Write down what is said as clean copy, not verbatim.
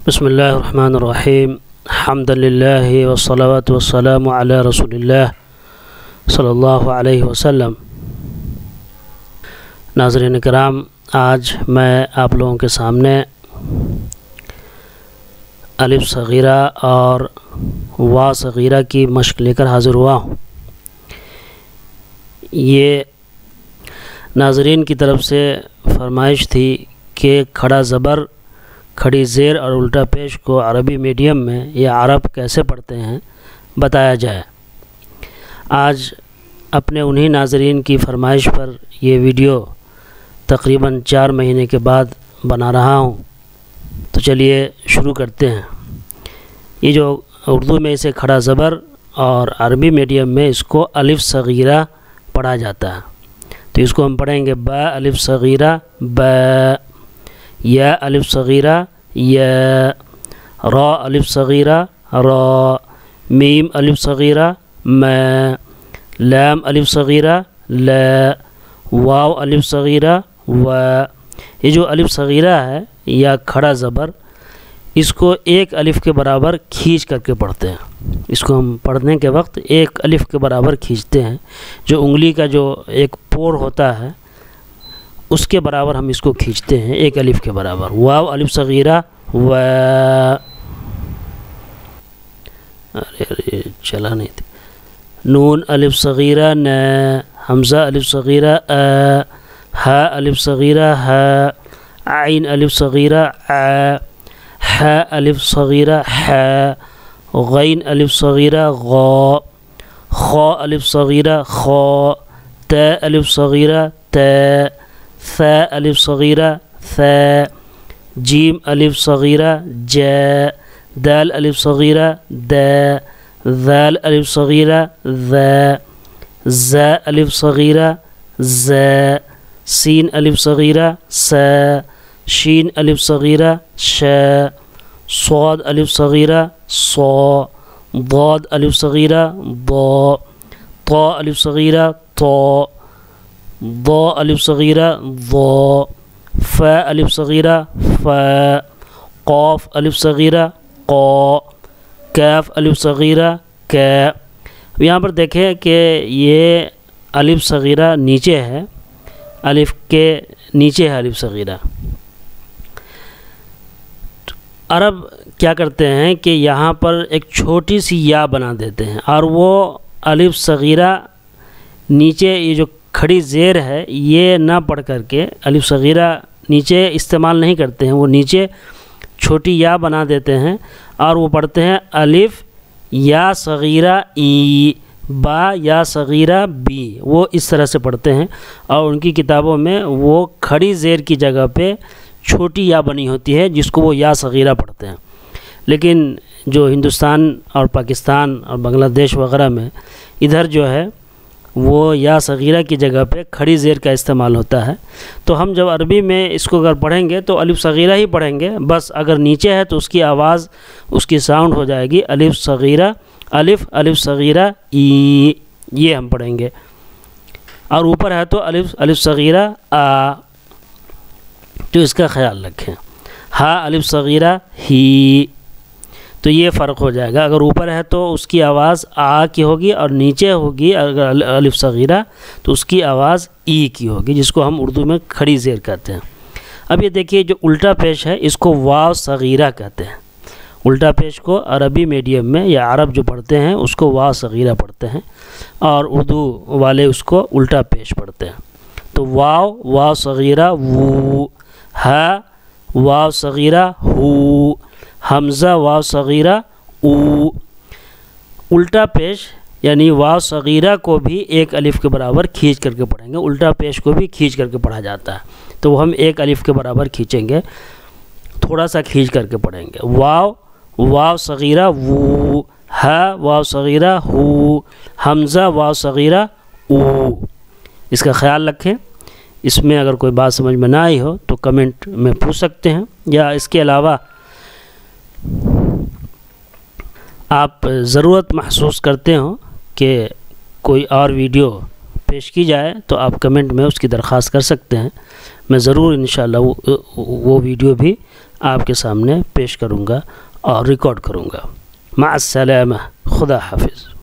بسم اللہ الرحمن الرحیم حمد للہ والصلاۃ والسلام علی رسول اللہ صلی اللہ علیہ وسلم۔ ناظرین کرام، آج میں آپ لوگوں کے سامنے الف صغیرہ اور وا صغیرہ کی مشق لے کر حاضر ہوا ہوں۔ یہ ناظرین کی طرف سے فرمائش تھی کہ کھڑا زبر، کھڑی زیر اور الٹا پیش کو عربی میڈیم میں یا عرب کیسے پڑھتے ہیں بتایا جائے۔ آج اپنے انہی ناظرین کی فرمائش پر یہ ویڈیو تقریباً 4 مہینے کے بعد بنا رہا ہوں، تو چلیے شروع کرتے ہیں۔ یہ جو اردو میں اسے کھڑا زبر اور عربی میڈیم میں اس کو الف صغیرہ پڑھا جاتا ہے، تو اس کو ہم پڑھیں گے با الف صغیرہ با، یا الف صغیرہ یا، را الف صغیرہ را، میم الف صغیرہ ما، لام الف صغیرہ لا، واو الف صغیرہ و۔ یہ جو الف صغیرہ ہے یا کھڑا زبر، اس کو ایک الف کے برابر کھینچ کر کے پڑھتے ہیں۔ اس کو ہم پڑھنے کے وقت ایک الف کے برابر کھینچتے ہیں، جو انگلی کا جو ایک پور ہوتا ہے اس کے برابر ہم اس کو کھینچتے ہیں، ایک الف کے برابر۔ واو الف صغیرہ و، چلا نہیں تھی، نون الف صغیرہ ن، حمزہ الف صغیرہ ا، ہا الف صغیرہ ہا، عین الف صغیرہ ع، ح الف صغیرہ ح، غین الف صغیرہ غا، خا الف صغیرہ خا، ت الف صغیرہ ت، ث الف صغیرہ ث، جیم الف صغیرہ ج، دال الف صغیرہ د، ذال الف صغیرہ ذ، ز الف صغیرہ ز، سین الف صغیرہ س، شین الف صغیرہ ش، صاد الف صغیرہ صا، ضاد الف صغیرہ ضا، طا الف صغیرہ طا، ضا الف صغیرہ ضا، فا الف صغیرہ فا، قاف الف صغیرہ قا، کاف الف صغیرہ کا۔ یہاں پر دیکھیں کہ یہ الف صغیرہ نیچے ہے، الف کے نیچے ہے الف صغیرہ۔ عرب کیا کرتے ہیں کہ یہاں پر ایک چھوٹی سی یا بنا دیتے ہیں، اور وہ الف صغیرہ نیچے یہ جو کھڑی زیر ہے یہ نہ پڑھ کر کے الف صغیرہ نیچے استعمال نہیں کرتے ہیں، وہ نیچے چھوٹی یا بنا دیتے ہیں اور وہ پڑھتے ہیں الف یا صغیرہ ای، با یا صغیرہ بی، وہ اس طرح سے پڑھتے ہیں۔ اور ان کی کتابوں میں وہ کھڑی زیر کی جگہ پہ چھوٹی یا بنی ہوتی ہے جس کو وہ یا صغیرہ پڑھتے ہیں۔ لیکن جو ہندوستان اور پاکستان اور بنگلہ دیش وغیرہ میں ادھر جو ہے وہ یا صغیرہ کی جگہ پہ کھڑی زیر کا استعمال ہوتا ہے، تو ہم جب عربی میں اس کو اگر پڑھیں گے تو الف صغیرہ ہی پڑھیں گے، بس اگر نیچے ہے تو اس کی آواز، اس کی ساؤنڈ ہو جائے گی الف صغیرہ الف، الف صغیرہ ای، یہ ہم پڑھیں گے۔ اور اوپر ہے تو الف، الف صغیرہ آ، تو اس کا خیال رکھیں۔ ہا الف صغیرہ ہی، تو یہ فرق ہو جائے گا، اگر اوپر ہے تو اس کی آواز آ کی ہوگی، اور نیچے ہوگی اگر الف صغیرہ تو اس کی آواز ای کی ہوگی، جس کو ہم اردو میں کھڑی زیر کہتے ہیں۔ اب یہ دیکھیے جو الٹا پیش ہے اس کو واو صغیرہ کہتے ہیں۔ الٹا پیش کو عربی میڈیم میں یا عرب جو پڑھتے ہیں اس کو واو صغیرہ پڑھتے ہیں، اور اردو والے اس کو الٹا پیش پڑھتے ہیں۔ تو واو، واو صغیرہ وو، ہا واو صغیرہ ہو، حمزہ واو صغیرہ او۔ الٹا پیش یعنی واو صغیرہ کو بھی ایک الف کے برابر کھینچ کر کے پڑھیں گے، الٹا پیش کو بھی کھینچ کر کے پڑھا جاتا ہے، تو ہم ایک الف کے برابر کھینچیں گے، تھوڑا سا کھینچ کر کے پڑھیں گے۔ واو، واو صغیرہ وو، ہا واو صغیرہ ہو، حمزہ واو صغیرہ او۔ اس کا خیال رکھیں۔ اس میں اگر کوئی بات سمجھ میں نہ آئی ہو تو کمنٹ میں پوچھ سکتے ہیں، یا اس کے علاوہ آپ ضرورت محسوس کرتے ہوں کہ کوئی اور ویڈیو پیش کی جائے تو آپ کمنٹ میں اس کی درخواست کر سکتے ہیں، میں ضرور انشاءاللہ وہ ویڈیو بھی آپ کے سامنے پیش کروں گا اور ریکارڈ کروں گا۔ مع السلامہ، خدا حافظ۔